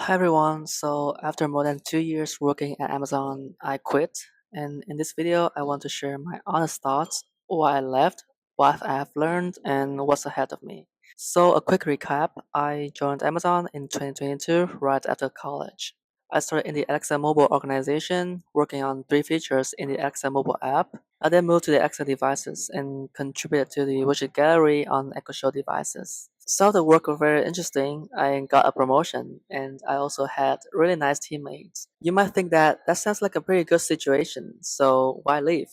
Hi everyone, so after more than 2 years working at Amazon, I quit. And in this video, I want to share my honest thoughts, why I left, what I have learned, and what's ahead of me. So, a quick recap, I joined Amazon in 2022 right after college. I started in the Alexa mobile organization, working on three features in the Alexa mobile app. I then moved to the Alexa devices and contributed to the widget gallery on Echo Show devices. So the work was very interesting. I got a promotion and I also had really nice teammates. You might think that that sounds like a pretty good situation, so why leave?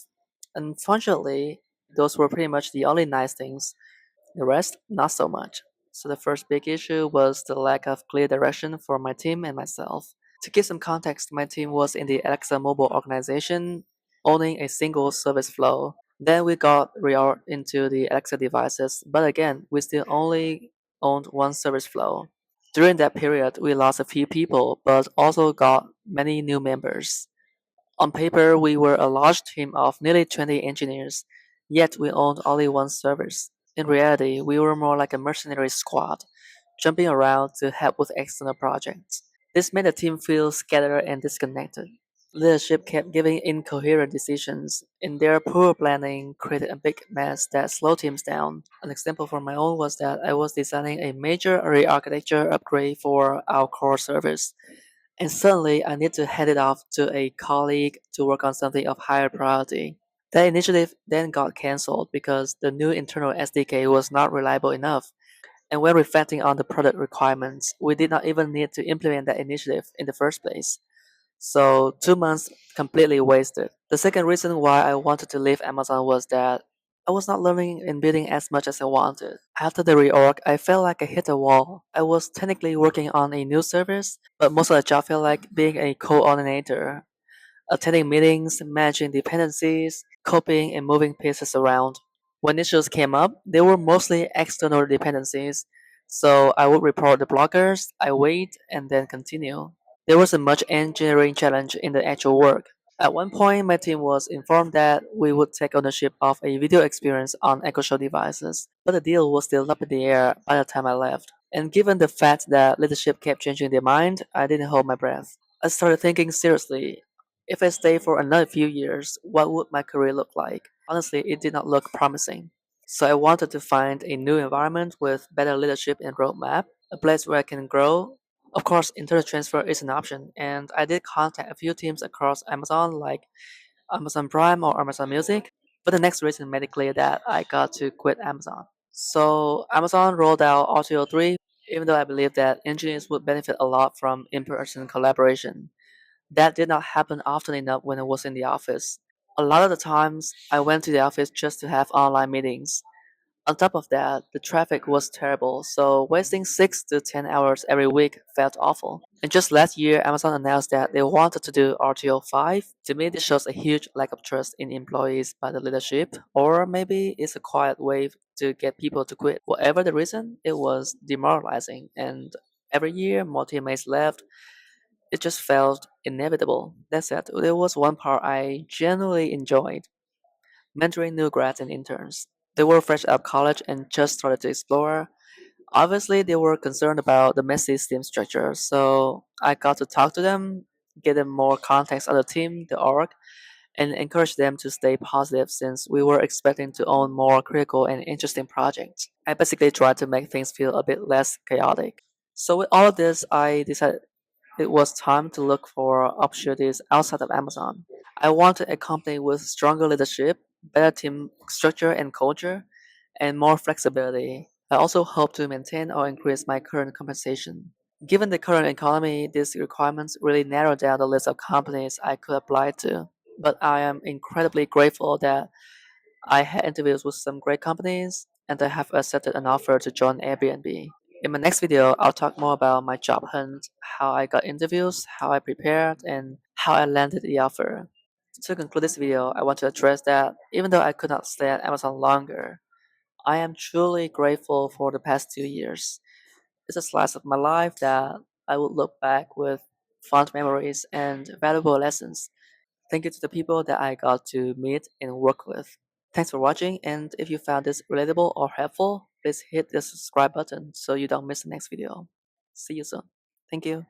Unfortunately, those were pretty much the only nice things. The rest, not so much. So the first big issue was the lack of clear direction for my team and myself. To give some context, my team was in the Alexa mobile organization, owning a single service flow. Then we got reorged into the Alexa devices, but again, we still only owned one service flow. During that period, we lost a few people, but also got many new members. On paper, we were a large team of nearly 20 engineers, yet we owned only one service. In reality, we were more like a mercenary squad, jumping around to help with external projects. This made the team feel scattered and disconnected. Leadership kept giving incoherent decisions, and their poor planning created a big mess that slowed teams down. An example from my own was that I was designing a major re-architecture upgrade for our core service, and suddenly I need to hand it off to a colleague to work on something of higher priority. That initiative then got cancelled because the new internal SDK was not reliable enough. And when reflecting on the product requirements, we did not even need to implement that initiative in the first place. So 2 months completely wasted. The second reason why I wanted to leave Amazon was that I was not learning and building as much as I wanted. After the reorg, I felt like I hit a wall. I was technically working on a new service, but most of the job felt like being a coordinator, attending meetings, managing dependencies, copying and moving pieces around. When issues came up, they were mostly external dependencies, so I would report the blockers, I wait, and then continue. There wasn't much engineering challenge in the actual work. At one point, my team was informed that we would take ownership of a video experience on Echo Show devices, but the deal was still up in the air by the time I left. And given the fact that leadership kept changing their mind, I didn't hold my breath. I started thinking seriously, if I stay for another few years, what would my career look like? Honestly, it did not look promising. So I wanted to find a new environment with better leadership and roadmap, a place where I can grow. Of course, internal transfer is an option, and I did contact a few teams across Amazon, like Amazon Prime or Amazon Music. But the next reason made it clear that I got to quit Amazon. So Amazon rolled out RTO 3, even though I believe that engineers would benefit a lot from in-person collaboration. That did not happen often enough when I was in the office. A lot of the times, I went to the office just to have online meetings. On top of that, the traffic was terrible, so wasting 6 to 10 hours every week felt awful. And just last year, Amazon announced that they wanted to do RTO 5. To me, this shows a huge lack of trust in employees by the leadership, or maybe it's a quiet way to get people to quit. Whatever the reason, it was demoralizing, and every year more teammates left. It just felt inevitable. That said, there was one part I genuinely enjoyed: mentoring new grads and interns. They were fresh out of college and just started to explore. Obviously, they were concerned about the messy team structure, so I got to talk to them, get them more context on the team, the org, and encourage them to stay positive since we were expecting to own more critical and interesting projects. I basically tried to make things feel a bit less chaotic. So, with all of this, I decided it was time to look for opportunities outside of Amazon. I wanted a company with stronger leadership, better team structure and culture, and more flexibility. I also hope to maintain or increase my current compensation. Given the current economy, these requirements really narrow down the list of companies I could apply to. But I am incredibly grateful that I had interviews with some great companies and I have accepted an offer to join Airbnb. In my next video, I'll talk more about my job hunt, how I got interviews, how I prepared, and how I landed the offer. To conclude this video, I want to address that even though I could not stay at Amazon longer, I am truly grateful for the past 2 years. It's a slice of my life that I would look back with fond memories and valuable lessons. Thank you to the people that I got to meet and work with. Thanks for watching, and if you found this relatable or helpful, please hit the subscribe button so you don't miss the next video. See you soon. Thank you.